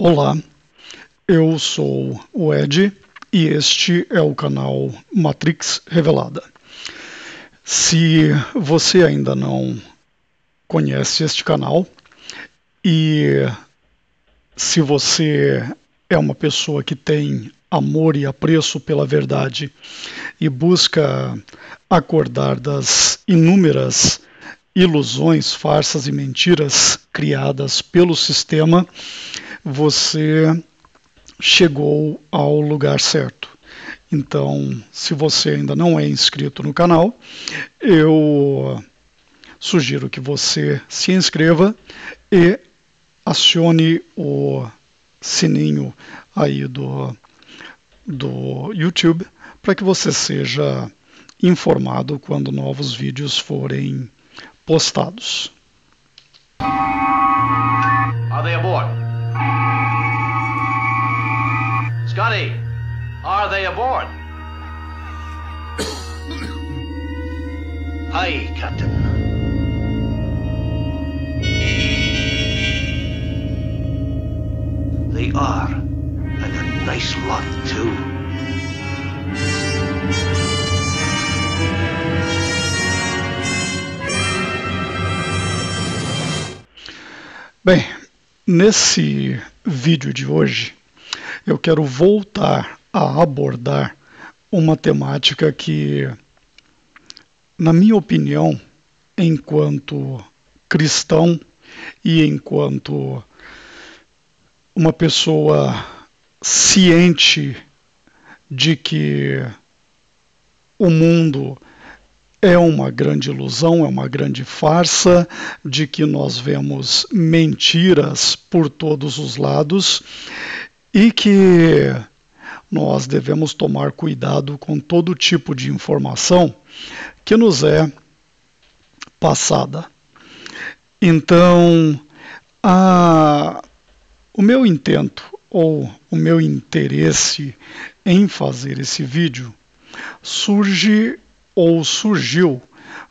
Olá, eu sou o Ed e este é o canal Matrix Revelada. Se você ainda não conhece este canal e se você é uma pessoa que tem amor e apreço pela verdade e busca acordar das inúmeras ilusões, farsas e mentiras criadas pelo sistema, você chegou ao lugar certo. Então, se você ainda não é inscrito no canal, eu sugiro que você se inscreva e acione o sininho aí do YouTube para que você seja informado quando novos vídeos forem postados. Are they aboard? Scotty, are they aboard? Aye, Captain. They are, and a nice lot, too. Bem, nesse vídeo de hoje, eu quero voltar a abordar uma temática que, na minha opinião, enquanto cristão e enquanto uma pessoa ciente de que o mundo é uma grande ilusão, é uma grande farsa, de que nós vemos mentiras por todos os lados e que nós devemos tomar cuidado com todo tipo de informação que nos é passada. Então, o meu intento ou o meu interesse em fazer esse vídeo surgiu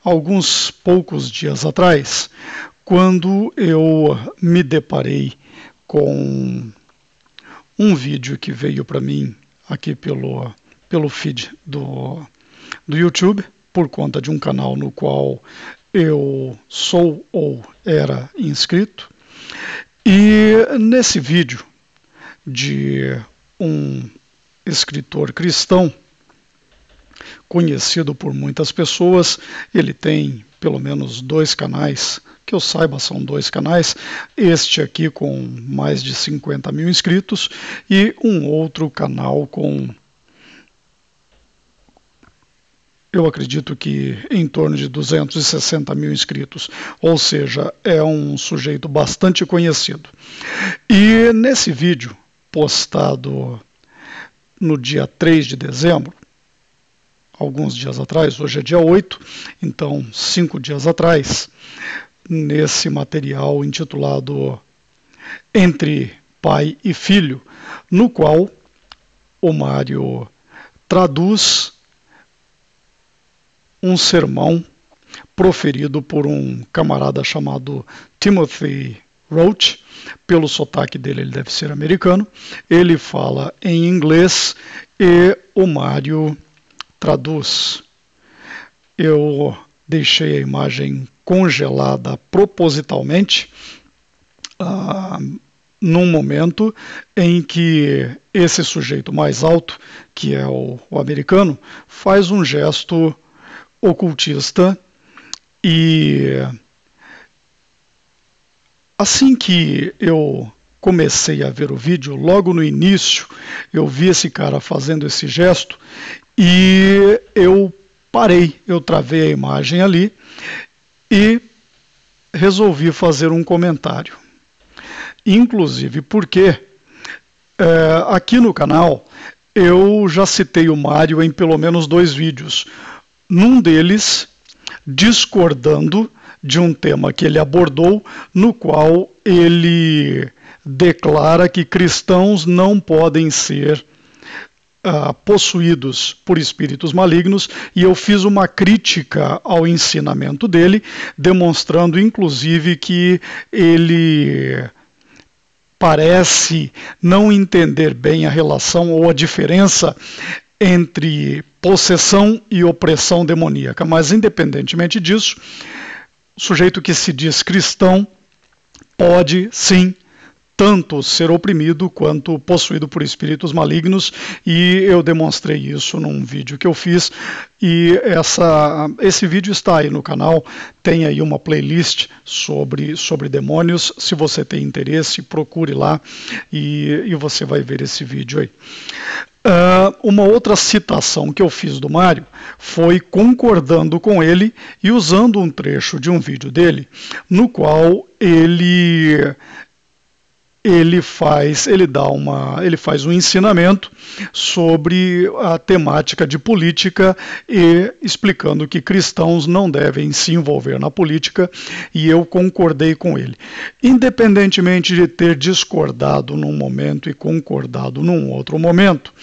alguns poucos dias atrás, quando eu me deparei com um vídeo que veio para mim aqui pelo feed do YouTube, por conta de um canal no qual eu sou ou era inscrito. E nesse vídeo de um escritor cristão, conhecido por muitas pessoas, ele tem pelo menos 2 canais, que eu saiba são 2 canais, este aqui com mais de 50 mil inscritos e um outro canal com, eu acredito que em torno de 260 mil inscritos, ou seja, é um sujeito bastante conhecido. E nesse vídeo, postado no dia 3 de dezembro, alguns dias atrás, hoje é dia 8, então 5 dias atrás, nesse material intitulado Entre Pai e Filho, no qual o Mário traduz um sermão proferido por um camarada chamado Timothy Roach. Pelo sotaque dele, ele deve ser americano. Ele fala em inglês e o Mário traduz. Eu deixei a imagem congelada propositalmente num momento em que esse sujeito mais alto, que é o americano, faz um gesto ocultista e assim que eu comecei a ver o vídeo, logo no início eu vi esse cara fazendo esse gesto e eu parei, eu travei a imagem ali e resolvi fazer um comentário. Inclusive porque aqui no canal eu já citei o Mário em pelo menos 2 vídeos. Num deles, discordando de um tema que ele abordou, no qual ele declara que cristãos não podem ser possuídos por espíritos malignos, e eu fiz uma crítica ao ensinamento dele, demonstrando inclusive que ele parece não entender bem a relação ou a diferença entre possessão e opressão demoníaca. Mas, independentemente disso, o sujeito que se diz cristão pode, sim, tanto ser oprimido quanto possuído por espíritos malignos, e eu demonstrei isso num vídeo que eu fiz, e esse vídeo está aí no canal, tem aí uma playlist sobre demônios. Se você tem interesse, procure lá e você vai ver esse vídeo aí. Uma outra citação que eu fiz do Mário foi concordando com ele e usando um trecho de um vídeo dele, no qual ele faz um ensinamento sobre a temática de política e explicando que cristãos não devem se envolver na política, e eu concordei com ele. Independentemente de ter discordado num momento e concordado num outro momento,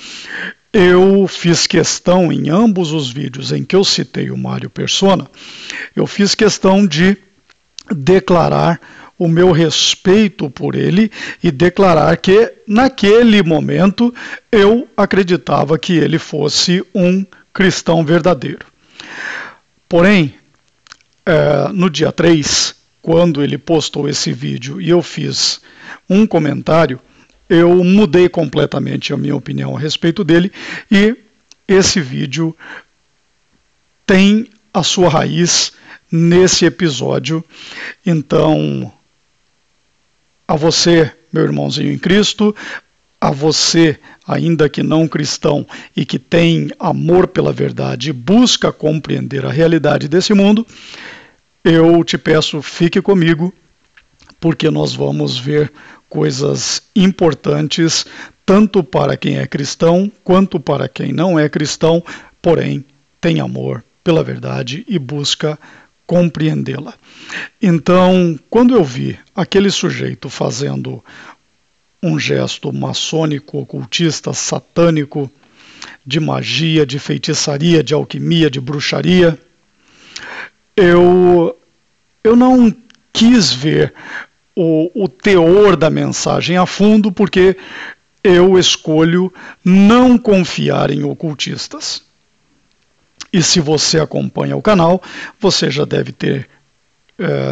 eu fiz questão, em ambos os vídeos em que eu citei o Mário Persona, eu fiz questão de declarar o meu respeito por ele e declarar que, naquele momento, eu acreditava que ele fosse um cristão verdadeiro. Porém, no dia 3, quando ele postou esse vídeo e eu fiz um comentário, eu mudei completamente a minha opinião a respeito dele, e esse vídeo tem a sua raiz nesse episódio. Então, a você, meu irmãozinho em Cristo, a você, ainda que não cristão e que tem amor pela verdade e busca compreender a realidade desse mundo, eu te peço, fique comigo, porque nós vamos ver coisas importantes, tanto para quem é cristão, quanto para quem não é cristão, porém tem amor pela verdade e busca compreendê-la. Então, quando eu vi aquele sujeito fazendo um gesto maçônico, ocultista, satânico, de magia, de feitiçaria, de alquimia, de bruxaria, eu não quis ver o teor da mensagem a fundo, porque eu escolho não confiar em ocultistas. E se você acompanha o canal, você já deve ter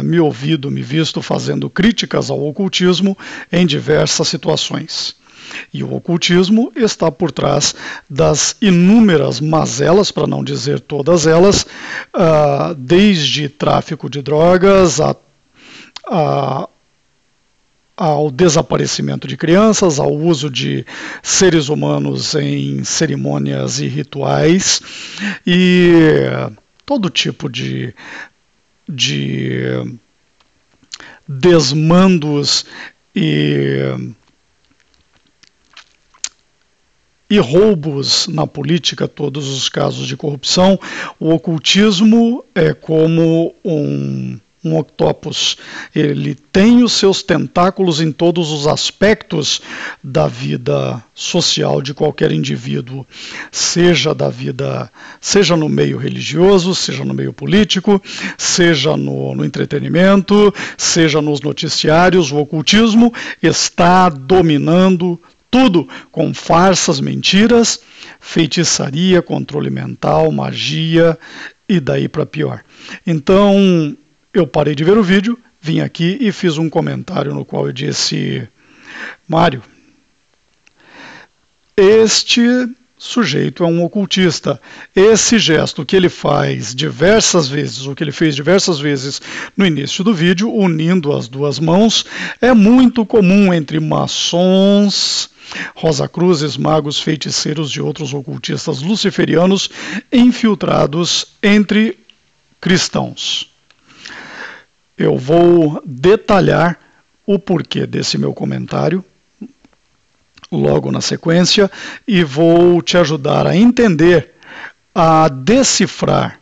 me ouvido, me visto fazendo críticas ao ocultismo em diversas situações. E o ocultismo está por trás das inúmeras mazelas, para não dizer todas elas, desde tráfico de drogas ao desaparecimento de crianças, ao uso de seres humanos em cerimônias e rituais, e todo tipo de desmandos e roubos na política, todos os casos de corrupção. O ocultismo é como um octopus, ele tem os seus tentáculos em todos os aspectos da vida social de qualquer indivíduo, seja no meio religioso, seja no meio político, seja no entretenimento, seja nos noticiários. O ocultismo está dominando tudo, com farsas, mentiras, feitiçaria, controle mental, magia e daí para pior. Então, eu parei de ver o vídeo, vim aqui e fiz um comentário no qual eu disse: Mário, este sujeito é um ocultista. Esse gesto que ele faz diversas vezes, o que ele fez diversas vezes no início do vídeo, unindo as duas mãos, é muito comum entre maçons, rosacruzes, magos, feiticeiros e outros ocultistas luciferianos infiltrados entre cristãos. Eu vou detalhar o porquê desse meu comentário logo na sequência e vou te ajudar a entender, a decifrar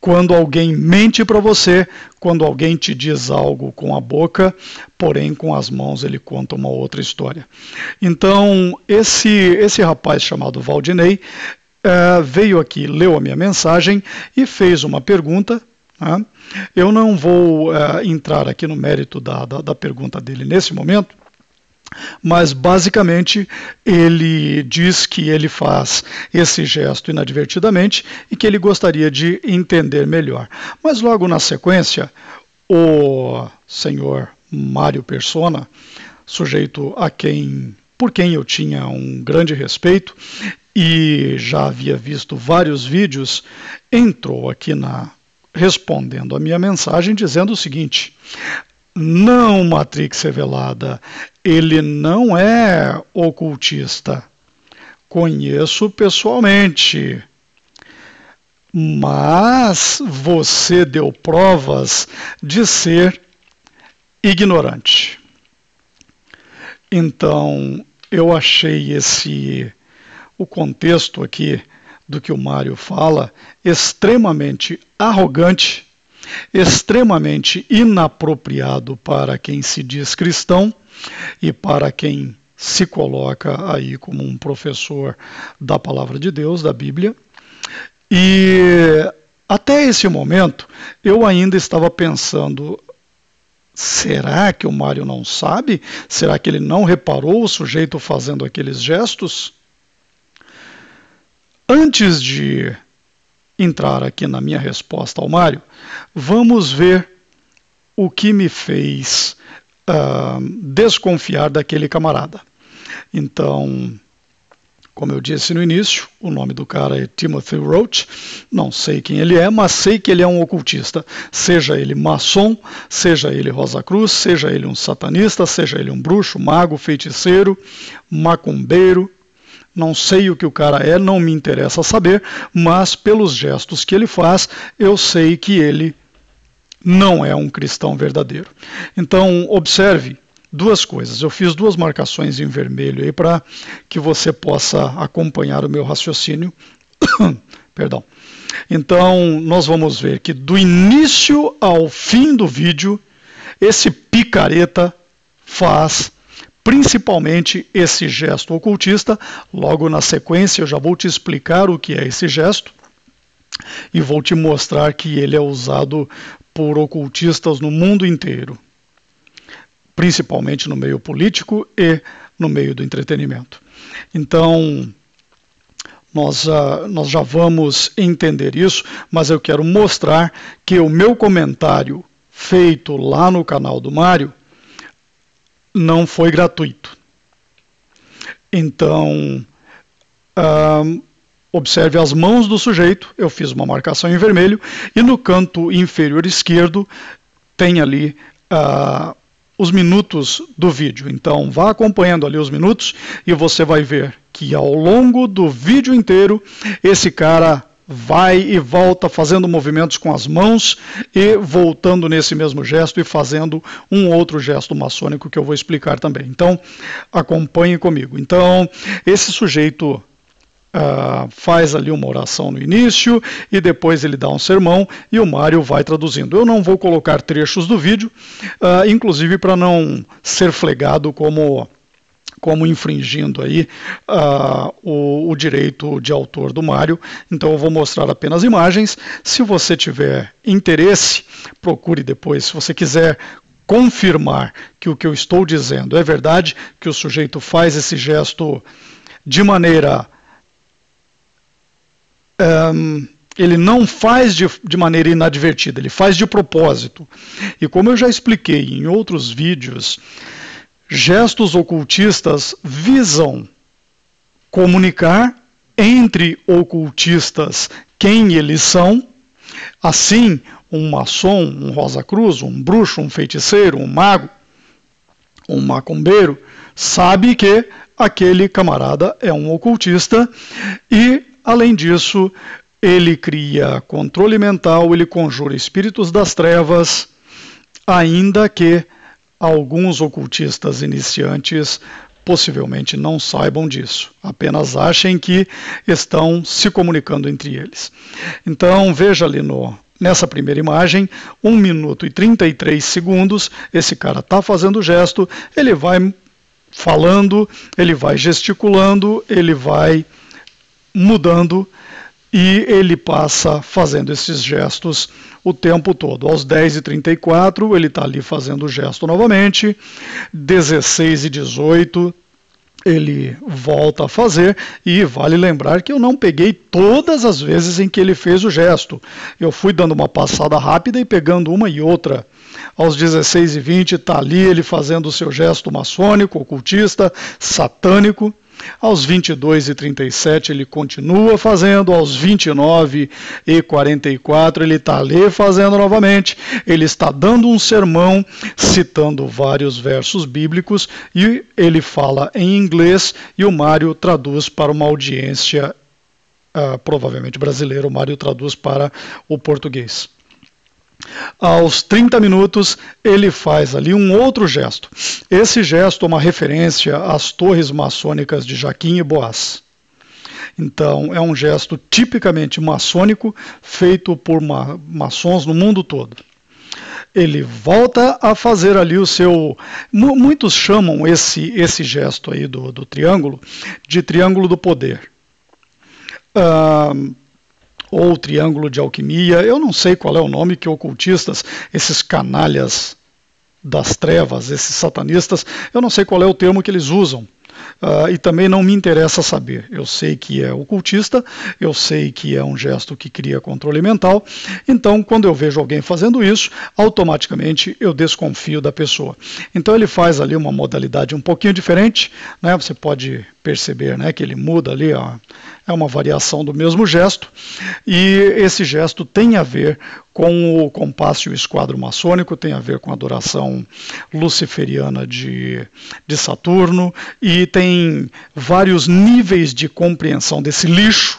quando alguém mente para você, quando alguém te diz algo com a boca, porém com as mãos ele conta uma outra história. Então, esse rapaz chamado Valdinei veio aqui, leu a minha mensagem e fez uma pergunta Né? Eu não vou entrar aqui no mérito da pergunta dele nesse momento, mas basicamente ele diz que ele faz esse gesto inadvertidamente e que ele gostaria de entender melhor. Mas logo na sequência, o senhor Mário Persona, sujeito por quem eu tinha um grande respeito e já havia visto vários vídeos, entrou aqui respondendo a minha mensagem dizendo o seguinte: não, Matrix Revelada, ele não é ocultista. Conheço pessoalmente, mas você deu provas de ser ignorante. Então, eu achei o contexto aqui do que o Mário fala extremamente arrogante, extremamente inapropriado para quem se diz cristão e para quem se coloca aí como um professor da palavra de Deus, da Bíblia. E até esse momento eu ainda estava pensando: será que o Mário não sabe? Será que ele não reparou o sujeito fazendo aqueles gestos? Antes de entrar aqui na minha resposta ao Mário, vamos ver o que me fez desconfiar daquele camarada. Então, como eu disse no início, o nome do cara é Timothy Roach. Não sei quem ele é, mas sei que ele é um ocultista. Seja ele maçom, seja ele Rosa Cruz, seja ele um satanista, seja ele um bruxo, mago, feiticeiro, macumbeiro. Não sei o que o cara é, não me interessa saber, mas pelos gestos que ele faz, eu sei que ele não é um cristão verdadeiro. Então, observe duas coisas. Eu fiz duas marcações em vermelho aí para que você possa acompanhar o meu raciocínio. Perdão. Então, nós vamos ver que do início ao fim do vídeo, esse picareta faz principalmente esse gesto ocultista. Logo na sequência eu já vou te explicar o que é esse gesto e vou te mostrar que ele é usado por ocultistas no mundo inteiro, principalmente no meio político e no meio do entretenimento. Então, nós já vamos entender isso, mas eu quero mostrar que o meu comentário feito lá no canal do Mário não foi gratuito. Então, observe as mãos do sujeito. Eu fiz uma marcação em vermelho e no canto inferior esquerdo tem ali os minutos do vídeo. Então, vá acompanhando ali os minutos e você vai ver que ao longo do vídeo inteiro esse cara vai e volta fazendo movimentos com as mãos e voltando nesse mesmo gesto e fazendo um outro gesto maçônico que eu vou explicar também. Então, acompanhe comigo. Então, esse sujeito faz ali uma oração no início e depois ele dá um sermão e o Mário vai traduzindo. Eu não vou colocar trechos do vídeo, inclusive para não ser flagrado como infringindo aí o direito de autor do Mário. Então eu vou mostrar apenas imagens. Se você tiver interesse, procure depois. Se você quiser confirmar que o que eu estou dizendo é verdade, que o sujeito faz esse gesto de maneira... ele não faz de maneira inadvertida, ele faz de propósito. E como eu já expliquei em outros vídeos, gestos ocultistas visam comunicar entre ocultistas quem eles são. Assim, um maçom, um Rosa Cruz, um bruxo, um feiticeiro, um mago, um macumbeiro, sabe que aquele camarada é um ocultista e, além disso, ele cria controle mental, ele conjura espíritos das trevas, ainda que alguns ocultistas iniciantes possivelmente não saibam disso, apenas achem que estão se comunicando entre eles. Então veja ali nessa primeira imagem, 1 minuto e 33 segundos, esse cara está fazendo o gesto, ele vai falando, ele vai gesticulando, ele vai mudando e ele passa fazendo esses gestos o tempo todo. Aos 10h34 ele está ali fazendo o gesto novamente, 16h18 ele volta a fazer, e vale lembrar que eu não peguei todas as vezes em que ele fez o gesto. Eu fui dando uma passada rápida e pegando uma e outra. Aos 16h20 está ali ele fazendo o seu gesto maçônico, ocultista, satânico. Aos 22h37 ele continua fazendo, aos 29h44 ele está ali fazendo novamente, ele está dando um sermão, citando vários versos bíblicos, e ele fala em inglês, e o Mário traduz para uma audiência provavelmente brasileira, o Mário traduz para o português. Aos 30 minutos ele faz ali um outro gesto. Esse gesto é uma referência às torres maçônicas de Jaquim e Boaz. Então é um gesto tipicamente maçônico, feito por maçons no mundo todo. Ele volta a fazer ali o seu... Muitos chamam esse gesto aí do triângulo de triângulo do poder. Ou triângulo de alquimia, eu não sei qual é o nome que ocultistas, esses canalhas das trevas, esses satanistas, eu não sei qual é o termo que eles usam. E também não me interessa saber. Eu sei que é ocultista, eu sei que é um gesto que cria controle mental, então quando eu vejo alguém fazendo isso, automaticamente eu desconfio da pessoa. Então ele faz ali uma modalidade um pouquinho diferente, né? Você pode perceber, né, que ele muda ali, ó, é uma variação do mesmo gesto, e esse gesto tem a ver com o compasso e o esquadro maçônico, tem a ver com a adoração luciferiana de Saturno, e tem vários níveis de compreensão desse lixo,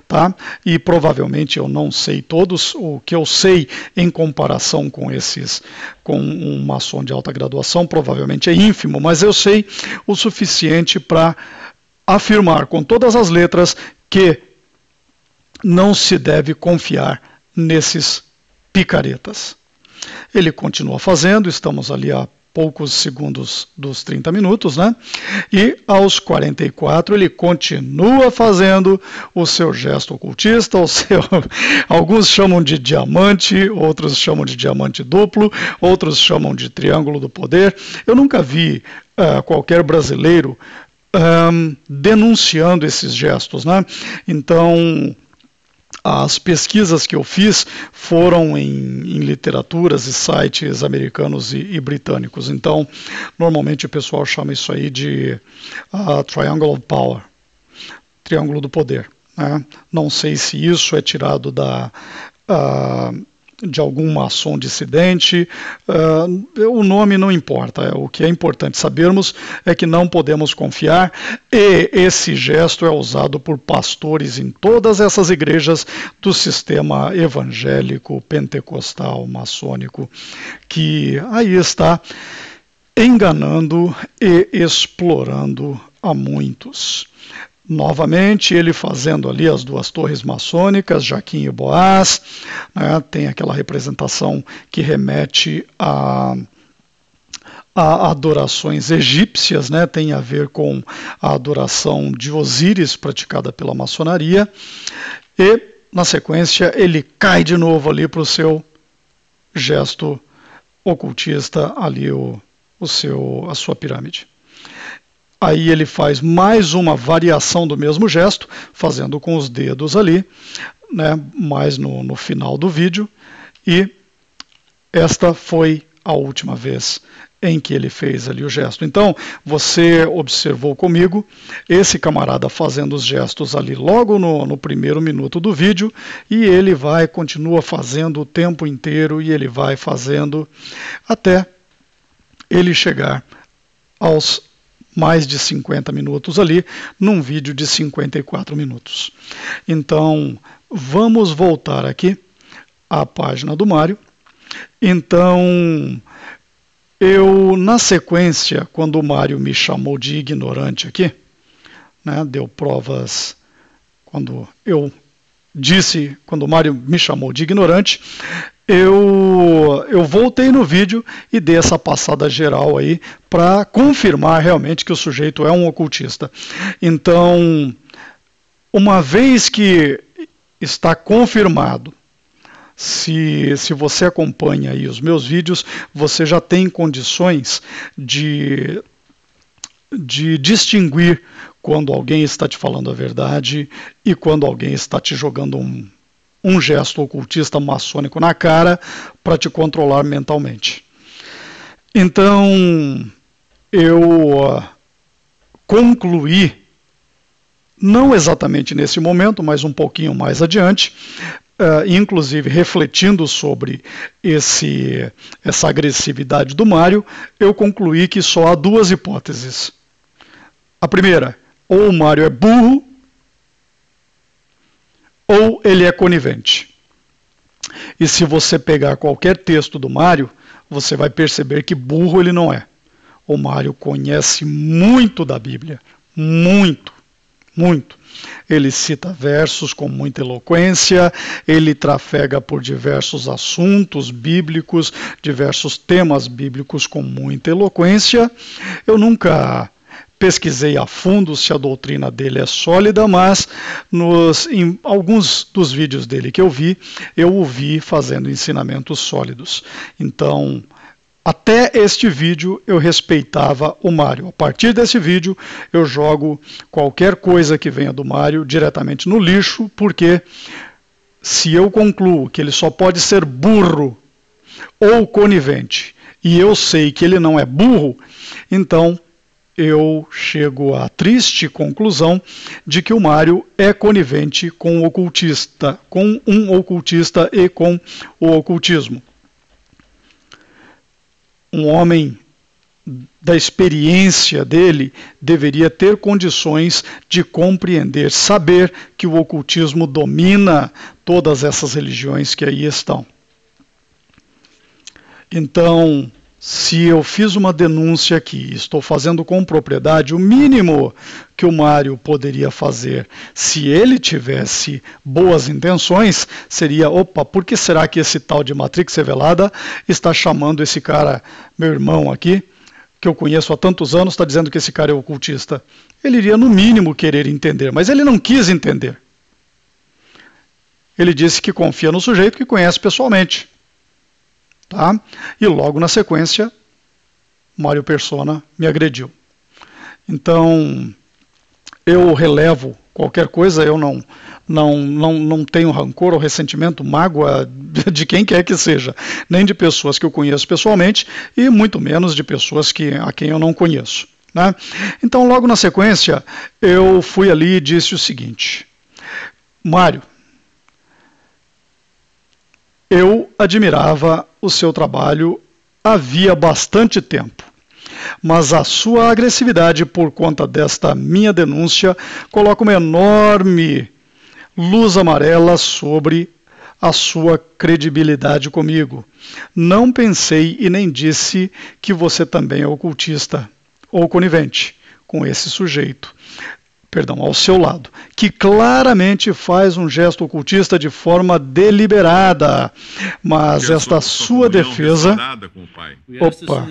tá? E provavelmente eu não sei todos. O que eu sei em comparação com um maçom de alta graduação provavelmente é ínfimo, mas eu sei o suficiente para afirmar com todas as letras que não se deve confiar nesses picaretas. Ele continua fazendo, estamos ali a poucos segundos dos 30 minutos, né? E aos 44 ele continua fazendo o seu gesto ocultista, alguns chamam de diamante, outros chamam de diamante duplo, outros chamam de triângulo do poder. Eu nunca vi qualquer brasileiro denunciando esses gestos, né? Então, as pesquisas que eu fiz foram em literaturas e sites americanos e britânicos. Então, normalmente o pessoal chama isso aí de Triangle of Power, Triângulo do Poder, né? Não sei se isso é tirado de algum maçom dissidente, o nome não importa, o que é importante sabermos é que não podemos confiar, e esse gesto é usado por pastores em todas essas igrejas do sistema evangélico, pentecostal, maçônico, que aí está enganando e explorando a muitos. Novamente, ele fazendo ali as duas torres maçônicas, Jaquim e Boaz, né, tem aquela representação que remete a adorações egípcias, né, tem a ver com a adoração de Osíris praticada pela maçonaria, e na sequência ele cai de novo ali para o seu gesto ocultista, ali a sua pirâmide. Aí ele faz mais uma variação do mesmo gesto, fazendo com os dedos ali, né, mais no final do vídeo, e esta foi a última vez em que ele fez ali o gesto. Então, você observou comigo esse camarada fazendo os gestos ali logo no primeiro minuto do vídeo, e ele continua fazendo o tempo inteiro, e ele vai fazendo até ele chegar aos mais de 50 minutos ali, num vídeo de 54 minutos. Então, vamos voltar aqui à página do Mário. Então, na sequência, quando o Mário me chamou de ignorante aqui, né, deu provas, quando o Mário me chamou de ignorante, eu voltei no vídeo e dei essa passada geral aí para confirmar realmente que o sujeito é um ocultista. Então, uma vez que está confirmado. Se você acompanha aí os meus vídeos, você já tem condições de distinguir quando alguém está te falando a verdade e quando alguém está te jogando um gesto ocultista maçônico na cara para te controlar mentalmente. Então, eu concluí, não exatamente nesse momento, mas um pouquinho mais adiante, inclusive refletindo sobre essa agressividade do Mário, eu concluí que só há duas hipóteses. A primeira, ou o Mário é burro, ou ele é conivente. E se você pegar qualquer texto do Mário, você vai perceber que burro ele não é. O Mário conhece muito da Bíblia, muito, muito. Ele cita versos com muita eloquência, ele trafega por diversos assuntos bíblicos, diversos temas bíblicos com muita eloquência. Eu nunca pesquisei a fundo se a doutrina dele é sólida, mas em alguns dos vídeos dele que eu o vi fazendo ensinamentos sólidos. Então, até este vídeo eu respeitava o Mário. A partir desse vídeo eu jogo qualquer coisa que venha do Mário diretamente no lixo, porque se eu concluo que ele só pode ser burro ou conivente, e eu sei que ele não é burro, então eu chego à triste conclusão de que o Mário é conivente com o ocultista, com um ocultista e com o ocultismo. Um homem da experiência dele deveria ter condições de compreender, saber que o ocultismo domina todas essas religiões que aí estão. Então, se eu fiz uma denúncia aqui, estou fazendo com propriedade, o mínimo que o Mário poderia fazer, se ele tivesse boas intenções, seria, opa, por que será que esse tal de Matrix Revelada está chamando esse cara, meu irmão aqui, que eu conheço há tantos anos, está dizendo que esse cara é ocultista? Ele iria, no mínimo, querer entender, mas ele não quis entender. Ele disse que confia no sujeito que conhece pessoalmente. Tá? E logo na sequência, Mário Persona me agrediu. Então, eu relevo qualquer coisa, eu não tenho rancor ou ressentimento, mágoa de quem quer que seja, nem de pessoas que eu conheço pessoalmente e muito menos de pessoas a quem eu não conheço. Né? Então, logo na sequência, eu fui ali e disse o seguinte: Mário, eu admirava o seu trabalho havia bastante tempo, mas a sua agressividade por conta desta minha denúncia coloca uma enorme luz amarela sobre a sua credibilidade comigo. Não pensei e nem disse que você também é ocultista ou conivente com esse sujeito. Ao seu lado, que claramente faz um gesto ocultista de forma deliberada, mas esta sua defesa... Opa,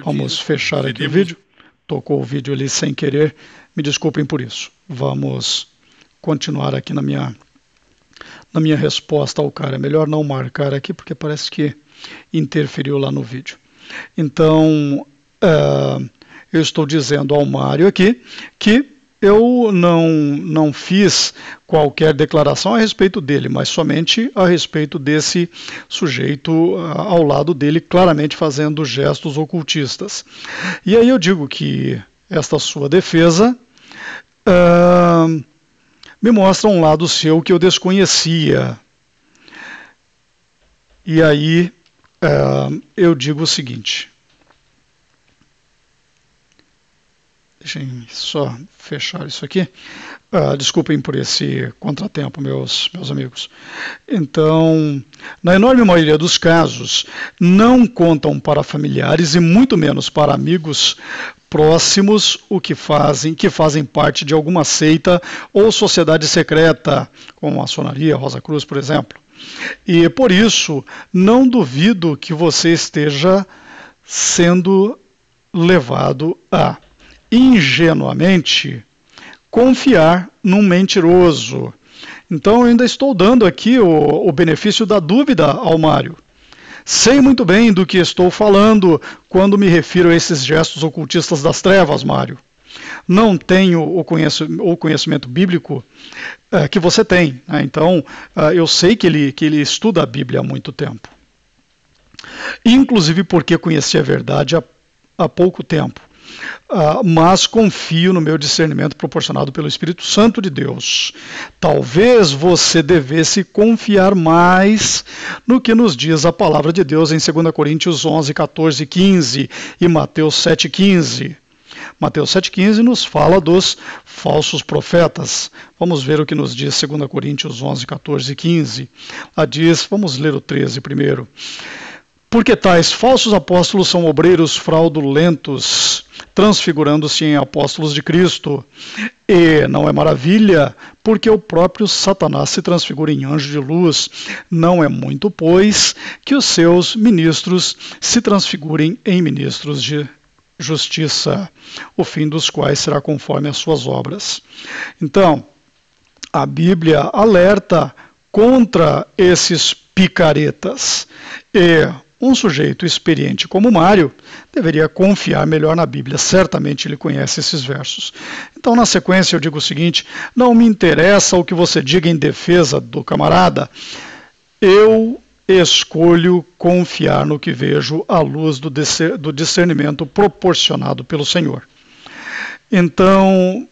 vamos fechar aqui o vídeo. Tocou o vídeo ali sem querer, me desculpem por isso. Vamos continuar aqui na minha resposta ao cara. É melhor não marcar aqui, porque parece que interferiu lá no vídeo. Então, eu estou dizendo ao Mário aqui que eu não fiz qualquer declaração a respeito dele, mas somente a respeito desse sujeito ao lado dele, claramente fazendo gestos ocultistas. E aí eu digo que esta sua defesa me mostra um lado seu que eu desconhecia. E aí eu digo o seguinte... Deixem só fechar isso aqui. Desculpem por esse contratempo, meus amigos. Então, na enorme maioria dos casos, não contam para familiares e muito menos para amigos próximos que fazem parte de alguma seita ou sociedade secreta, como a maçonaria, Rosa Cruz, por exemplo. E por isso, não duvido que você esteja sendo levado a ingenuamente confiar num mentiroso. Então eu ainda estou dando aqui o benefício da dúvida ao Mário. Sei muito bem do que estou falando quando me refiro a esses gestos ocultistas das trevas, Mário. Não tenho o conhecimento bíblico que você tem, né? Então eu sei que ele estuda a Bíblia há muito tempo. Inclusive porque conheci a verdade há pouco tempo. Mas confio no meu discernimento proporcionado pelo Espírito Santo de Deus. Talvez você devesse confiar mais no que nos diz a palavra de Deus em 2 Coríntios 11, 14 e 15 e Mateus 7, 15. Mateus 7,15 nos fala dos falsos profetas. Vamos ver o que nos diz 2 Coríntios 11, 14 e 15. Lá diz, vamos ler o 13 primeiro. Porque tais falsos apóstolos são obreiros fraudulentos, transfigurando-se em apóstolos de Cristo. E não é maravilha, porque o próprio Satanás se transfigura em anjo de luz. Não é muito, pois, que os seus ministros se transfigurem em ministros de justiça, o fim dos quais será conforme as suas obras. Então, a Bíblia alerta contra esses picaretas. E um sujeito experiente como Mário deveria confiar melhor na Bíblia. Certamente ele conhece esses versos. Então, na sequência, eu digo o seguinte: não me interessa o que você diga em defesa do camarada. Eu escolho confiar no que vejo à luz do discernimento proporcionado pelo Senhor. Então,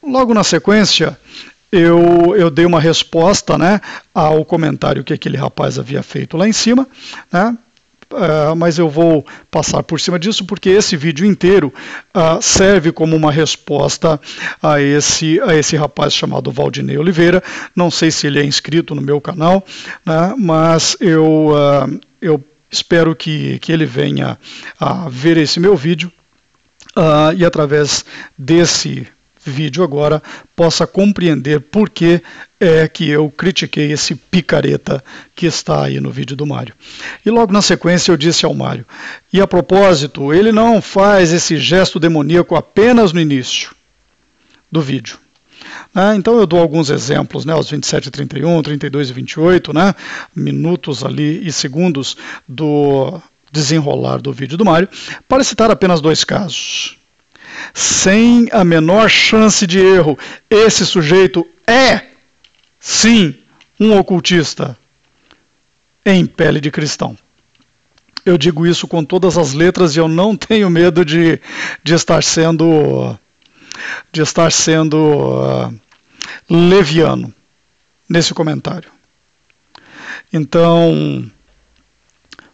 logo na sequência, eu dei uma resposta, né, ao comentário que aquele rapaz havia feito lá em cima, né? Mas eu vou passar por cima disso porque esse vídeo inteiro serve como uma resposta a esse rapaz chamado Valdinei Oliveira. Não sei se ele é inscrito no meu canal, né, mas eu espero que ele venha a ver esse meu vídeo e através desse vídeo agora possa compreender por que é que eu critiquei esse picareta que está aí no vídeo do Mário. E logo na sequência eu disse ao Mário, e a propósito, ele não faz esse gesto demoníaco apenas no início do vídeo. Então eu dou alguns exemplos, né, aos 27 e 31, 32 e 28, né, minutos ali e segundos do desenrolar do vídeo do Mário, para citar apenas dois casos. Sem a menor chance de erro, esse sujeito é, sim, um ocultista em pele de cristão. Eu digo isso com todas as letras e eu não tenho medo de estar sendo leviano nesse comentário. Então,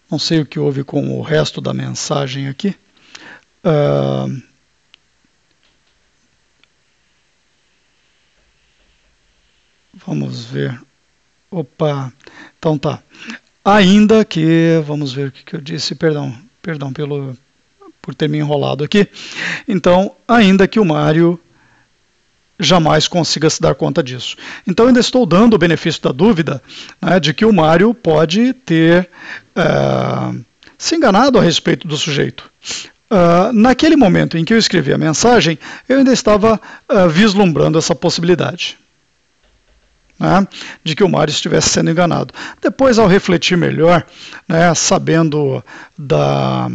não sei o que houve com o resto da mensagem aqui. Vamos ver. Opa, então tá. Ainda que, vamos ver o que eu disse, perdão por ter me enrolado aqui. Então, ainda que o Mário jamais consiga se dar conta disso. Então, ainda estou dando o benefício da dúvida, né, de que o Mário pode ter se enganado a respeito do sujeito. Naquele momento em que eu escrevi a mensagem, eu ainda estava vislumbrando essa possibilidade, né, de que o Mário estivesse sendo enganado. Depois, ao refletir melhor, né, sabendo da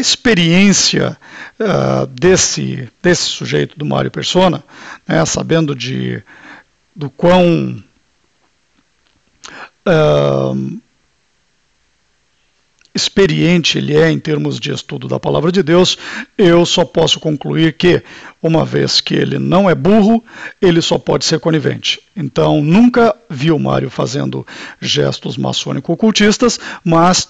experiência desse sujeito, do Mário Persona, né, sabendo do quão experiente ele é em termos de estudo da palavra de Deus, eu só posso concluir que, uma vez que ele não é burro, ele só pode ser conivente. Então, nunca vi o Mário fazendo gestos maçônico-ocultistas, mas,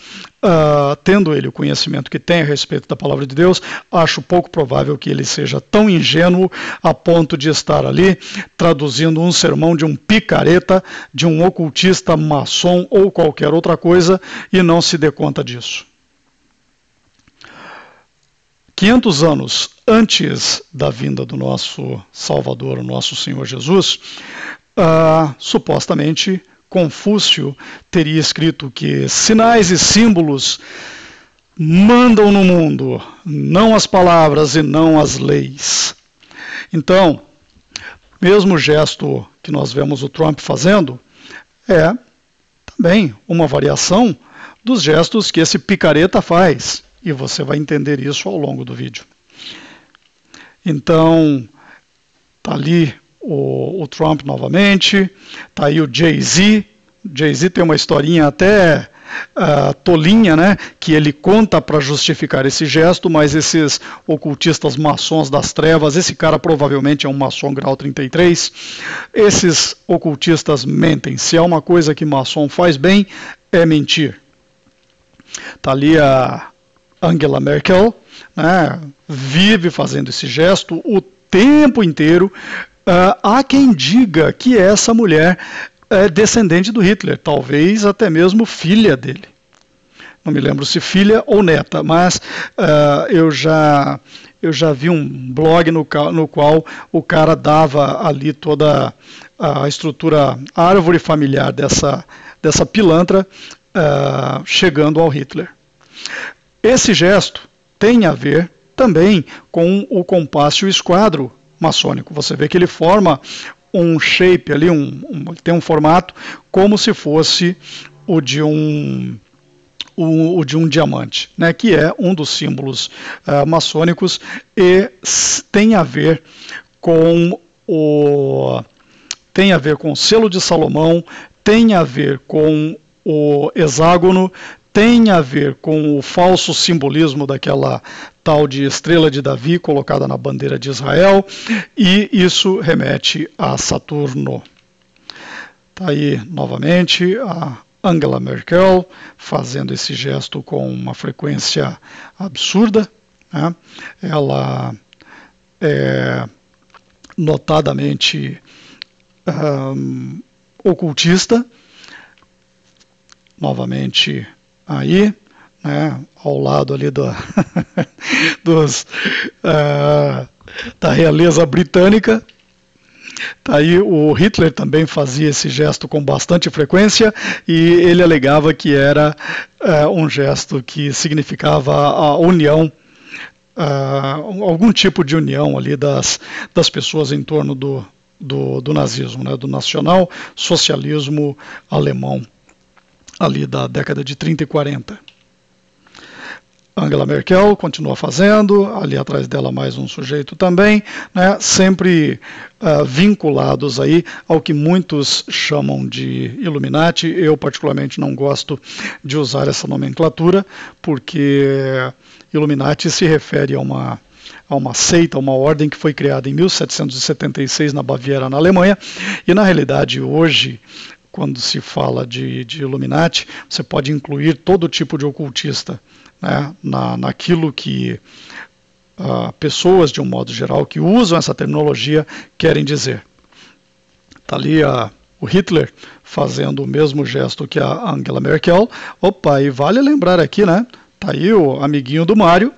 tendo ele o conhecimento que tem a respeito da palavra de Deus, acho pouco provável que ele seja tão ingênuo a ponto de estar ali traduzindo um sermão de um picareta, de um ocultista maçom ou qualquer outra coisa e não se dê conta disso. 500 anos antes da vinda do nosso Salvador, o nosso Senhor Jesus, supostamente Confúcio teria escrito que sinais e símbolos mandam no mundo, não as palavras e não as leis. Então, mesmo gesto que nós vemos o Trump fazendo é também uma variação dos gestos que esse picareta faz, e você vai entender isso ao longo do vídeo. Então, tá ali o Trump novamente, tá aí o Jay-Z. Jay-Z tem uma historinha até tolinha, né, que ele conta para justificar esse gesto, mas esses ocultistas maçons das trevas, esse cara provavelmente é um maçom grau 33, esses ocultistas mentem. Se é uma coisa que maçom faz bem, é mentir. Tá ali a Angela Merkel, né, vive fazendo esse gesto o tempo inteiro. Há quem diga que essa mulher é descendente do Hitler, talvez até mesmo filha dele. Não me lembro se filha ou neta, mas eu já vi um blog no qual o cara dava ali toda a estrutura, a árvore familiar dessa pilantra, chegando ao Hitler. Esse gesto tem a ver também com o compasso e o esquadro maçônico. Você vê que ele forma um shape ali, tem um formato como se fosse o de um diamante, né, que é um dos símbolos maçônicos, e tem a ver com o selo de Salomão, tem a ver com o hexágono, tem a ver com o falso simbolismo daquela tal de estrela de Davi colocada na bandeira de Israel, e isso remete a Saturno. Está aí novamente a Angela Merkel fazendo esse gesto com uma frequência absurda, né? Ela é notadamente ocultista, novamente aí, né, ao lado ali da realeza britânica. Tá aí, o Hitler também fazia esse gesto com bastante frequência, e ele alegava que era um gesto que significava a união, algum tipo de união ali das pessoas em torno do nazismo, né, do nacional socialismo alemão, ali da década de 30 e 40. Angela Merkel continua fazendo, ali atrás dela mais um sujeito também, né, sempre vinculados aí ao que muitos chamam de Illuminati. Eu particularmente não gosto de usar essa nomenclatura, porque Illuminati se refere a uma seita, uma ordem que foi criada em 1776 na Baviera, na Alemanha, e na realidade hoje, quando se fala de Illuminati, você pode incluir todo tipo de ocultista, né, naquilo que pessoas, de um modo geral, que usam essa terminologia querem dizer. Está ali o Hitler fazendo o mesmo gesto que a Angela Merkel. Opa, e vale lembrar aqui, né? Está aí o amiguinho do Mário,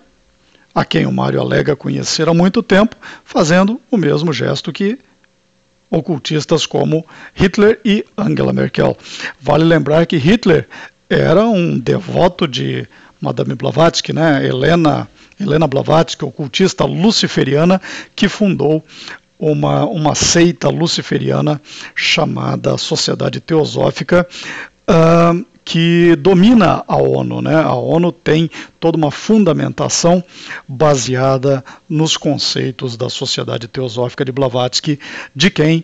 a quem o Mário alega conhecer há muito tempo, fazendo o mesmo gesto que ocultistas como Hitler e Angela Merkel. Vale lembrar que Hitler era um devoto de Madame Blavatsky, né? Helena Blavatsky, ocultista luciferiana, que fundou uma seita luciferiana chamada Sociedade Teosófica, que domina a ONU, né? A ONU tem toda uma fundamentação baseada nos conceitos da Sociedade Teosófica de Blavatsky, de quem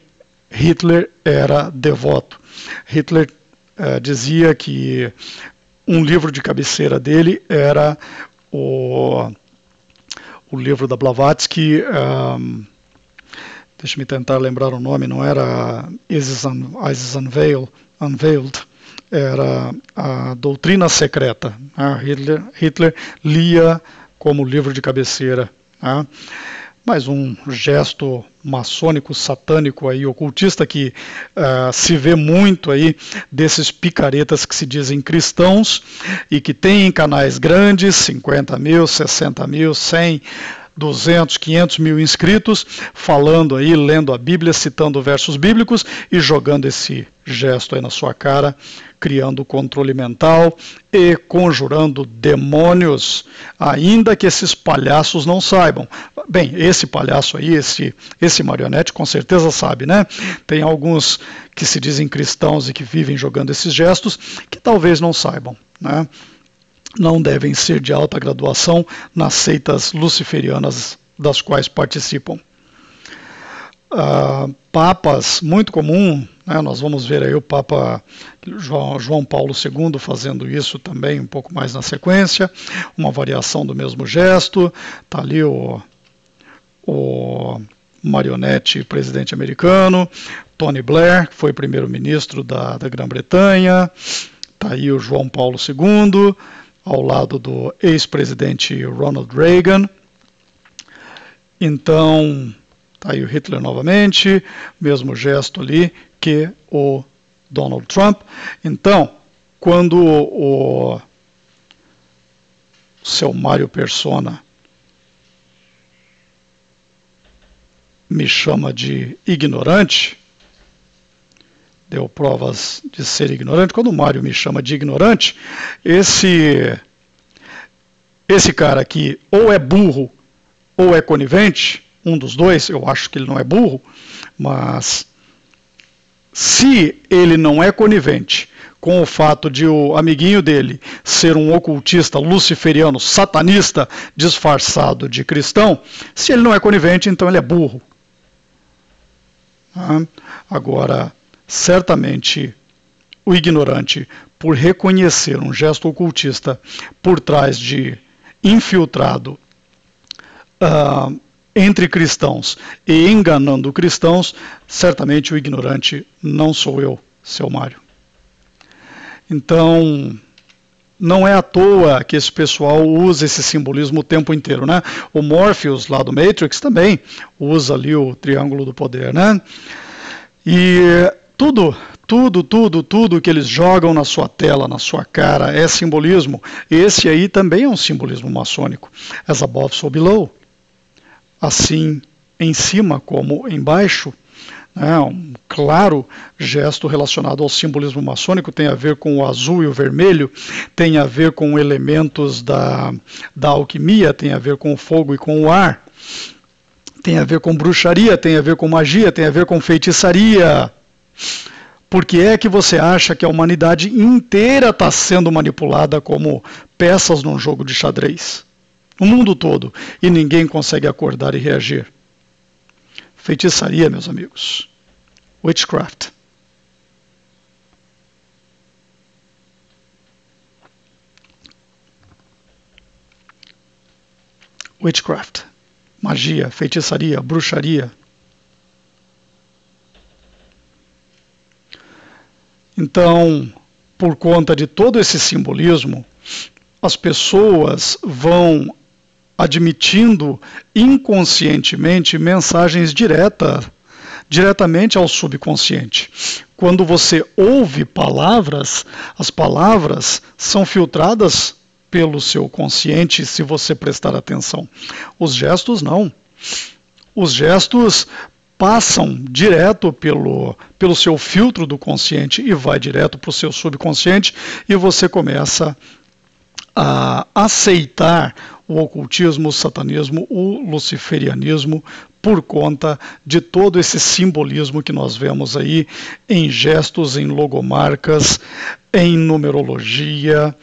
Hitler era devoto. Hitler dizia que um livro de cabeceira dele era o livro da Blavatsky, deixa-me tentar lembrar o nome, não era Isis Unveiled, era a Doutrina Secreta. Hitler lia como livro de cabeceira. Mais um gesto maçônico, satânico, aí, ocultista, que se vê muito aí desses picaretas que se dizem cristãos e que têm canais grandes, 50 mil, 60 mil, 100, 200, 500 mil inscritos, falando aí, lendo a Bíblia, citando versos bíblicos e jogando esse gesto aí na sua cara, criando controle mental e conjurando demônios, ainda que esses palhaços não saibam. Bem, esse palhaço aí, esse marionete, com certeza sabe, né? Tem alguns que se dizem cristãos e que vivem jogando esses gestos, que talvez não saibam, né? Não devem ser de alta graduação nas seitas luciferianas das quais participam. Papas, muito comum, né, nós vamos ver aí o Papa João Paulo II fazendo isso também um pouco mais na sequência, uma variação do mesmo gesto. Está ali o marionete presidente americano, Tony Blair, que foi primeiro-ministro da Grã-Bretanha. Está aí o João Paulo II, ao lado do ex-presidente Ronald Reagan. Então, está aí o Hitler novamente, mesmo gesto ali que o Donald Trump. Então, quando o seu Mário Persona me chama de ignorante, deu provas de ser ignorante, quando o Mário me chama de ignorante, esse cara aqui ou é burro ou é conivente, um dos dois, eu acho que ele não é burro, mas se ele não é conivente com o fato de o amiguinho dele ser um ocultista luciferiano, satanista, disfarçado de cristão, se ele não é conivente, então ele é burro. Agora, certamente, o ignorante, por reconhecer um gesto ocultista por trás de infiltrado entre cristãos e enganando cristãos, certamente o ignorante não sou eu, seu Mário. Então, não é à toa que esse pessoal usa esse simbolismo o tempo inteiro, né? O Morpheus, lá do Matrix, também usa ali o triângulo do poder, né? E tudo que eles jogam na sua tela, na sua cara, é simbolismo. Esse aí também é um simbolismo maçônico. As above, so below. Assim em cima como embaixo, né, um claro gesto relacionado ao simbolismo maçônico, tem a ver com o azul e o vermelho, tem a ver com elementos da alquimia, tem a ver com o fogo e com o ar, tem a ver com bruxaria, tem a ver com magia, tem a ver com feitiçaria. Por que é que você acha que a humanidade inteira está sendo manipulada como peças num jogo de xadrez? O mundo todo, e ninguém consegue acordar e reagir. Feitiçaria, meus amigos. Witchcraft. Witchcraft. Magia, feitiçaria, bruxaria. Então, por conta de todo esse simbolismo, as pessoas vão admitindo inconscientemente mensagens diretamente ao subconsciente. Quando você ouve palavras, as palavras são filtradas pelo seu consciente, se você prestar atenção. Os gestos não. Os gestos passam direto pelo seu filtro do consciente e vai direto para o seu subconsciente, e você começa a aceitar o ocultismo, o satanismo, o luciferianismo, por conta de todo esse simbolismo que nós vemos aí em gestos, em logomarcas, em numerologia,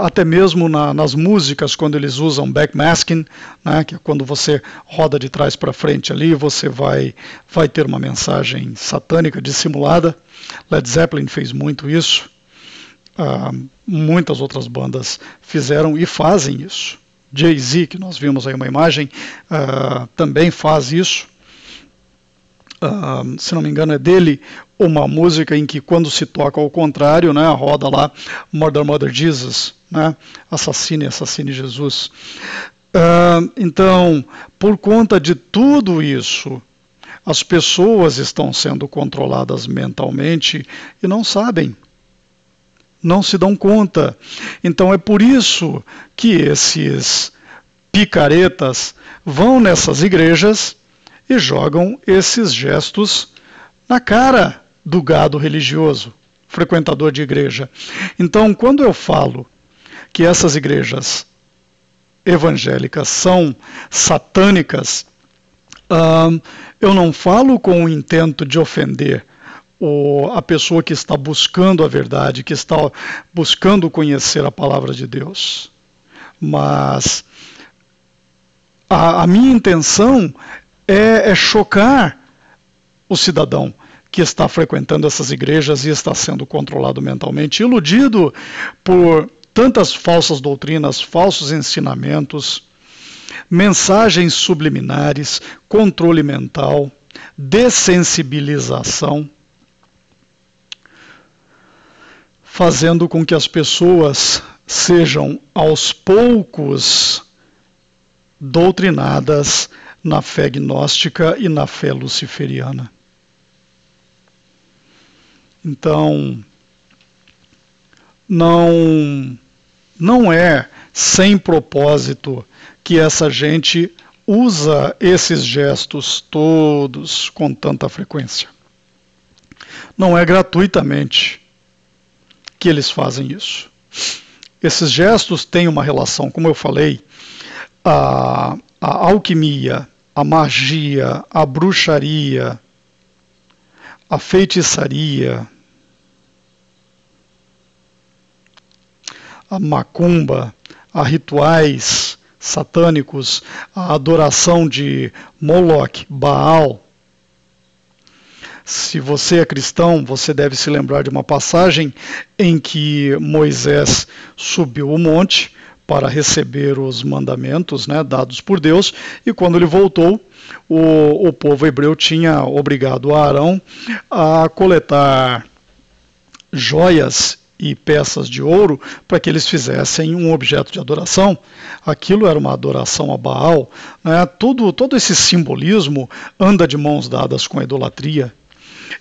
até mesmo nas músicas, quando eles usam backmasking, né, que é quando você roda de trás para frente ali, você vai ter uma mensagem satânica dissimulada. Led Zeppelin fez muito isso. Muitas outras bandas fizeram e fazem isso. Jay-Z, que nós vimos aí uma imagem, também faz isso. Se não me engano é dele uma música em que quando se toca ao contrário, né, roda lá Murder, Murder Jesus, né, assassine Jesus. Então, por conta de tudo isso, as pessoas estão sendo controladas mentalmente e não sabem. não se dão conta. Então é por isso que esses picaretas vão nessas igrejas e jogam esses gestos na cara do gado religioso, frequentador de igreja. Então, quando eu falo que essas igrejas evangélicas são satânicas, eu não falo com o intento de ofender a pessoa que está buscando a verdade, que está buscando conhecer a palavra de Deus. Mas a minha intenção é chocar o cidadão que está frequentando essas igrejas e está sendo controlado mentalmente, iludido por tantas falsas doutrinas, falsos ensinamentos, mensagens subliminares, controle mental, dessensibilização, fazendo com que as pessoas sejam aos poucos doutrinadas na fé gnóstica e na fé luciferiana. Então, não é sem propósito que essa gente usa esses gestos todos com tanta frequência. Não é gratuitamente que eles fazem isso. Esses gestos têm uma relação, como eu falei, a alquimia, a magia, a bruxaria, a feitiçaria, a macumba, a rituais satânicos, a adoração de Moloch, Baal. Se você é cristão, você deve se lembrar de uma passagem em que Moisés subiu o monte para receber os mandamentos, dados por Deus, e quando ele voltou, o povo hebreu tinha obrigado Arão a coletar joias e peças de ouro para que eles fizessem um objeto de adoração. Aquilo era uma adoração a Baal. Todo esse simbolismo anda de mãos dadas com a idolatria.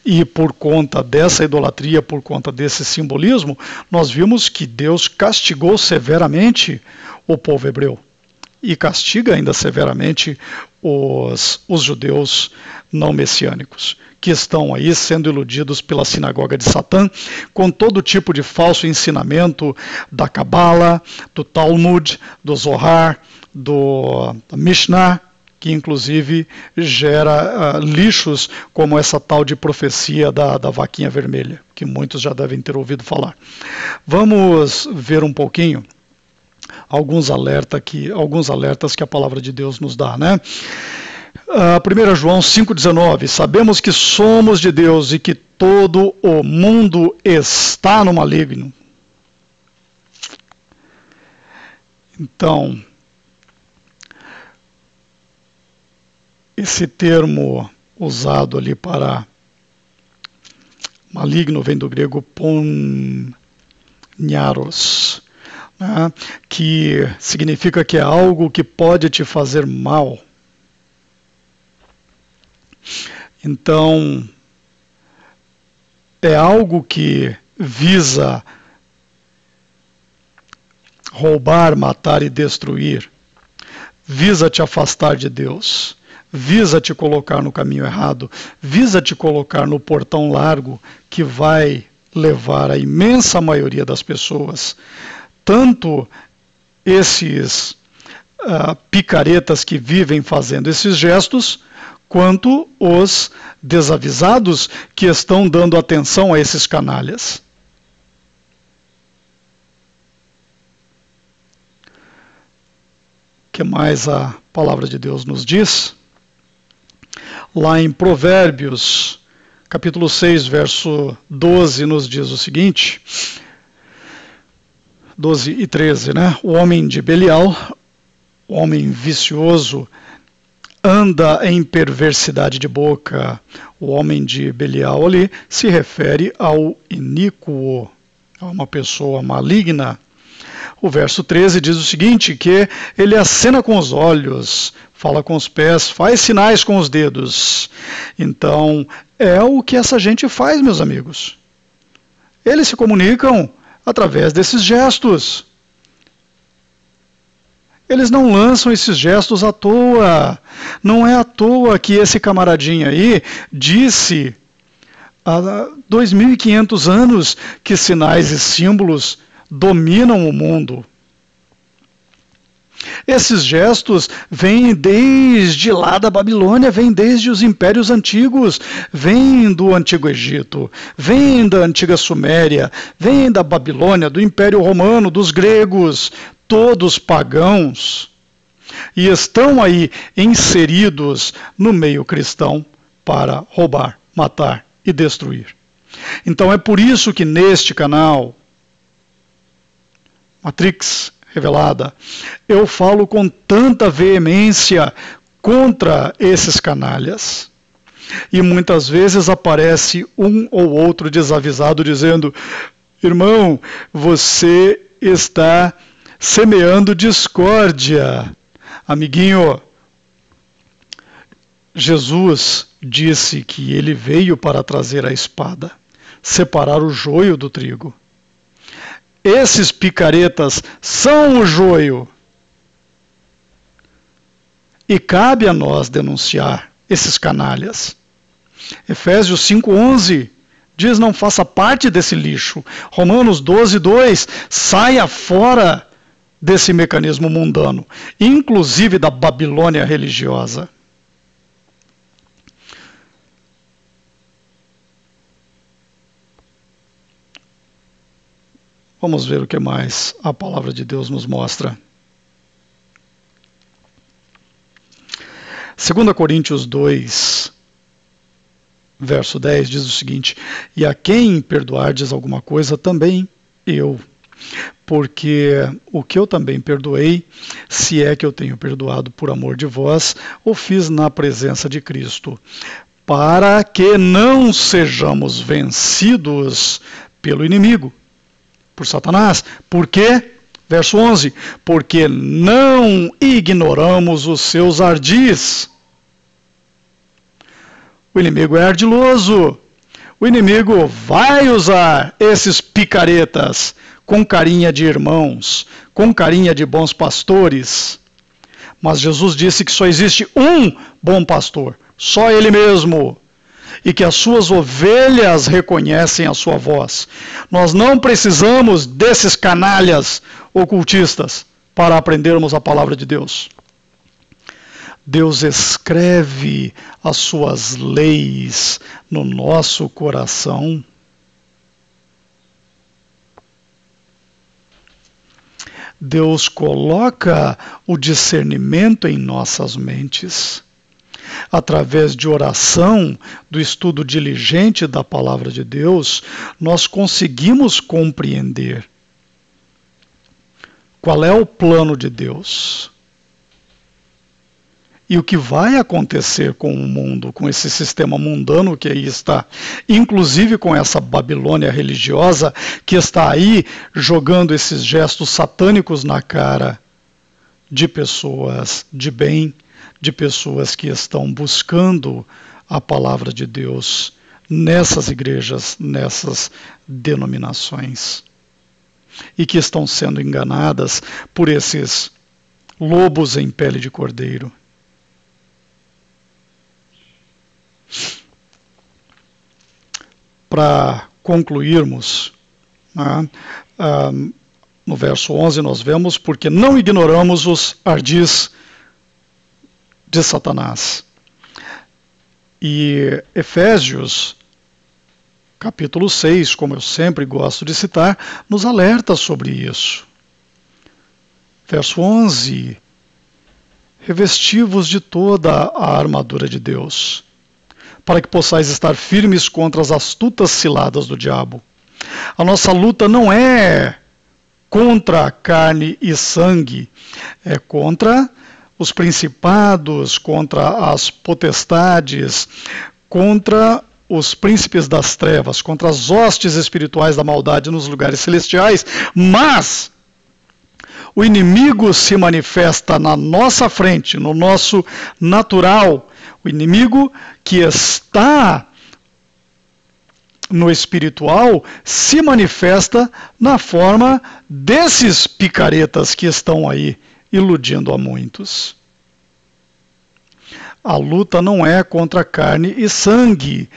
E por conta dessa idolatria, por conta desse simbolismo, nós vimos que Deus castigou severamente o povo hebreu. E castiga ainda severamente os judeus não messiânicos, que estão aí sendo iludidos pela sinagoga de Satã, com todo tipo de falso ensinamento da Cabala, do Talmud, do Zohar, do Mishnah, que inclusive gera lixos como essa tal de profecia da vaquinha vermelha, que muitos já devem ter ouvido falar. Vamos ver um pouquinho alguns alertas que a palavra de Deus nos dá, 1 João 5,19, sabemos que somos de Deus e que todo o mundo está no maligno. Então, esse termo usado ali para maligno vem do grego poniaros, que significa que é algo que pode te fazer mal. Então, é algo que visa roubar, matar e destruir, visa te afastar de Deus, visa te colocar no caminho errado, visa te colocar no portão largo que vai levar a imensa maioria das pessoas, tanto esses picaretas que vivem fazendo esses gestos, quanto os desavisados que estão dando atenção a esses canalhas. O que mais a palavra de Deus nos diz? Lá em Provérbios, capítulo 6, verso 12, nos diz o seguinte, 12 e 13, O homem de Belial, o homem vicioso, anda em perversidade de boca. O homem de Belial ali se refere ao iníquo, a uma pessoa maligna. O verso 13 diz o seguinte, que ele acena com os olhos, fala com os pés, faz sinais com os dedos. Então, é o que essa gente faz, meus amigos. Eles se comunicam através desses gestos. Eles não lançam esses gestos à toa. Não é à toa que esse camaradinho aí disse há 2.500 anos que sinais e símbolos dominam o mundo. Esses gestos vêm desde lá da Babilônia, vêm desde os impérios antigos, vêm do Antigo Egito, vêm da Antiga Suméria, vêm da Babilônia, do Império Romano, dos gregos, todos pagãos, e estão aí inseridos no meio cristão para roubar, matar e destruir. Então é por isso que neste canal, Matrix Revelada, eu falo com tanta veemência contra esses canalhas. E muitas vezes aparece um ou outro desavisado dizendo: irmão, você está semeando discórdia. Amiguinho, Jesus disse que ele veio para trazer a espada, separar o joio do trigo. Esses picaretas são o joio. E cabe a nós denunciar esses canalhas. Efésios 5:11 diz: não faça parte desse lixo. Romanos 12:2, saia fora desse mecanismo mundano, inclusive da Babilônia religiosa. Vamos ver o que mais a palavra de Deus nos mostra. 2 Coríntios 2, verso 10, diz o seguinte: e a quem perdoardes alguma coisa, também eu. Porque o que eu também perdoei, se é que eu tenho perdoado por amor de vós, o fiz na presença de Cristo, para que não sejamos vencidos pelo inimigo, por Satanás. Por quê? Verso 11, porque não ignoramos os seus ardis. O inimigo é ardiloso. O inimigo vai usar esses picaretas com carinha de irmãos, com carinha de bons pastores. Mas Jesus disse que só existe um bom pastor, só ele mesmo. E que as suas ovelhas reconhecem a sua voz. Nós não precisamos desses canalhas ocultistas para aprendermos a palavra de Deus. Deus escreve as suas leis no nosso coração. Deus coloca o discernimento em nossas mentes. Através de oração, do estudo diligente da palavra de Deus, nós conseguimos compreender qual é o plano de Deus e o que vai acontecer com o mundo, com esse sistema mundano que aí está, inclusive com essa Babilônia religiosa que está aí jogando esses gestos satânicos na cara de pessoas de bem, de pessoas que estão buscando a palavra de Deus nessas igrejas, nessas denominações, e que estão sendo enganadas por esses lobos em pele de cordeiro. Para concluirmos, né, no verso 11 nós vemos: porque não ignoramos os ardis de Satanás. E Efésios, capítulo 6, como eu sempre gosto de citar, nos alerta sobre isso. Verso 11: revesti-vos de toda a armadura de Deus, para que possais estar firmes contra as astutas ciladas do diabo. A nossa luta não é contra a carne e sangue, é contra os principados, contra as potestades, contra os príncipes das trevas, contra as hostes espirituais da maldade nos lugares celestiais. Mas o inimigo se manifesta na nossa frente, no nosso natural. O inimigo que está no espiritual se manifesta na forma desses picaretas que estão aí iludindo a muitos. A luta não é contra carne e sangue,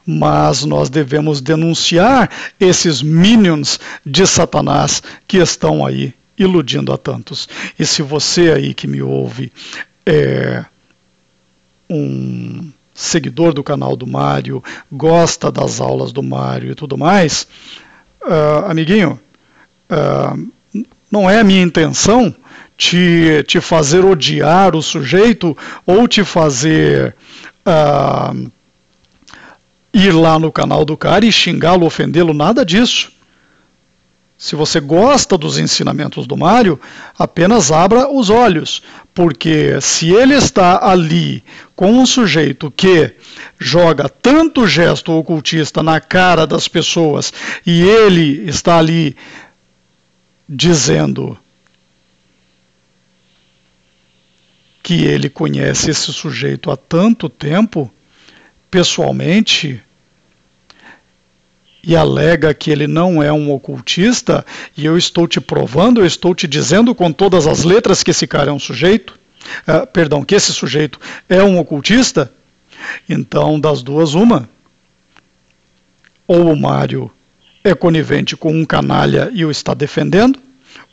mas nós devemos denunciar esses minions de Satanás que estão aí iludindo a tantos. E se você aí que me ouve é um seguidor do canal do Mário, gosta das aulas do Mário e tudo mais, amiguinho, não é a minha intenção te fazer odiar o sujeito ou te fazer ir lá no canal do cara e xingá-lo, ofendê-lo, nada disso. Se você gosta dos ensinamentos do Mário, apenas abra os olhos, porque se ele está ali com um sujeito que joga tanto gesto ocultista na cara das pessoas e ele está ali dizendo que ele conhece esse sujeito há tanto tempo, pessoalmente, e alega que ele não é um ocultista, e eu estou te provando, eu estou te dizendo com todas as letras que esse cara é um sujeito, que esse sujeito é um ocultista, então das duas uma, ou o Mário é conivente com um canalha e o está defendendo,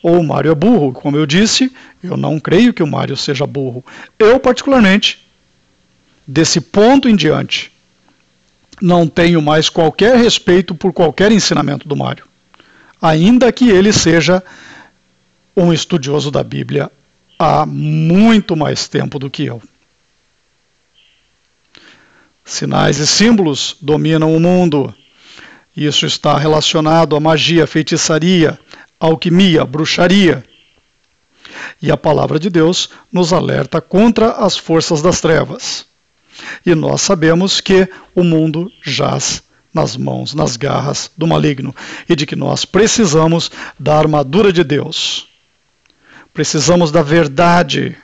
ou o Mário é burro. Como eu disse, eu não creio que o Mário seja burro. Eu, particularmente, desse ponto em diante, não tenho mais qualquer respeito por qualquer ensinamento do Mário, ainda que ele seja um estudioso da Bíblia há muito mais tempo do que eu. Sinais e símbolos dominam o mundo. Isso está relacionado à magia, feitiçaria, alquimia, bruxaria. E a palavra de Deus nos alerta contra as forças das trevas. E nós sabemos que o mundo jaz nas mãos, nas garras do maligno, e de que nós precisamos da armadura de Deus. Precisamos da verdade,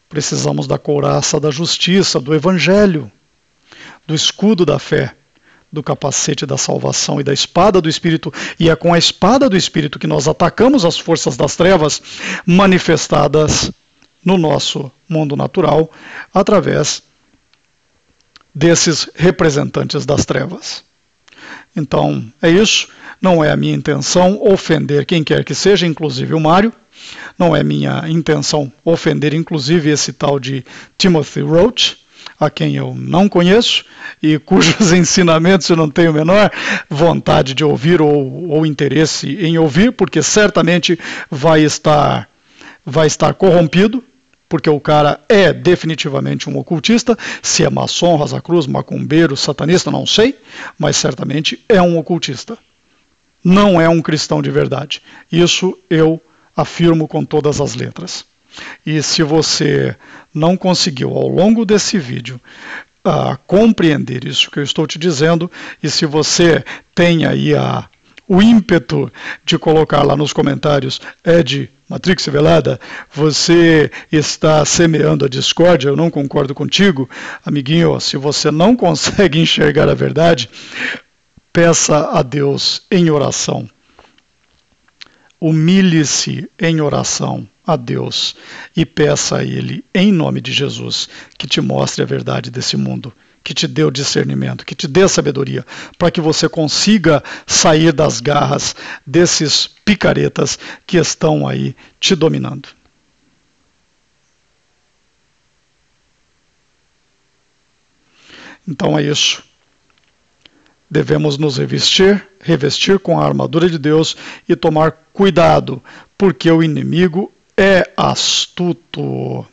precisamos da couraça da justiça, do evangelho, do escudo da fé, do capacete da salvação e da espada do Espírito, e é com a espada do Espírito que nós atacamos as forças das trevas manifestadas no nosso mundo natural através desses representantes das trevas. Então, é isso. Não é a minha intenção ofender quem quer que seja, inclusive o Mário. Não é minha intenção ofender, inclusive, esse tal de Timothy Roach, a quem eu não conheço e cujos ensinamentos eu não tenho a menor vontade de ouvir ou interesse em ouvir, porque certamente vai estar corrompido, porque o cara é definitivamente um ocultista. Se é maçom, Rosacruz, macumbeiro, satanista, não sei, mas certamente é um ocultista. Não é um cristão de verdade. Isso eu afirmo com todas as letras. E se você não conseguiu ao longo desse vídeo compreender isso que eu estou te dizendo, e se você tem aí o ímpeto de colocar lá nos comentários, Ed, Matrix Velada, você está semeando a discórdia, eu não concordo contigo, amiguinho, se você não consegue enxergar a verdade, peça a Deus em oração. Humilhe-se em oração a Deus e peça a Ele, em nome de Jesus, que te mostre a verdade desse mundo, que te dê o discernimento, que te dê a sabedoria, para que você consiga sair das garras desses picaretas que estão aí te dominando. Então é isso. Devemos nos revestir com a armadura de Deus e tomar cuidado, porque o inimigo é astuto.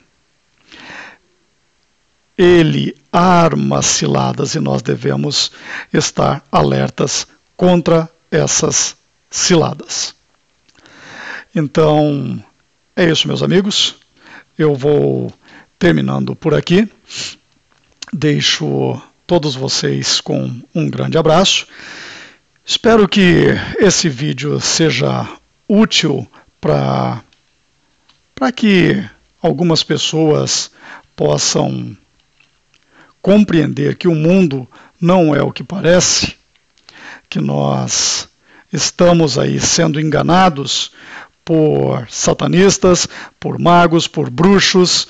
Ele arma ciladas e nós devemos estar alertas contra essas ciladas. Então, é isso, meus amigos. Eu vou terminando por aqui. Deixo todos vocês com um grande abraço. Espero que esse vídeo seja útil para que algumas pessoas possam compreender que o mundo não é o que parece, que nós estamos aí sendo enganados por satanistas, por magos, por bruxos,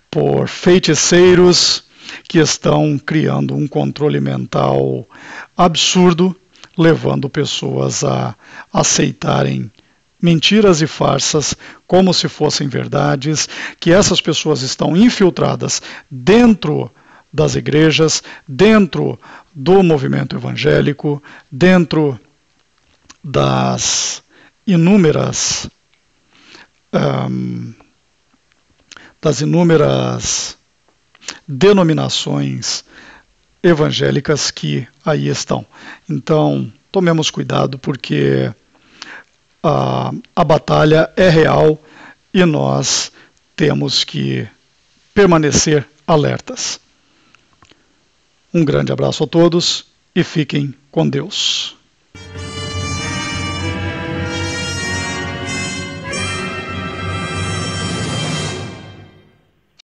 por feiticeiros que estão criando um controle mental absurdo, levando pessoas a aceitarem mentiras e farsas como se fossem verdades, que essas pessoas estão infiltradas dentro das igrejas, dentro do movimento evangélico, dentro das inúmeras denominações evangélicas que aí estão. Então, tomemos cuidado, porque a batalha é real e nós temos que permanecer alertas. Um grande abraço a todos e fiquem com Deus.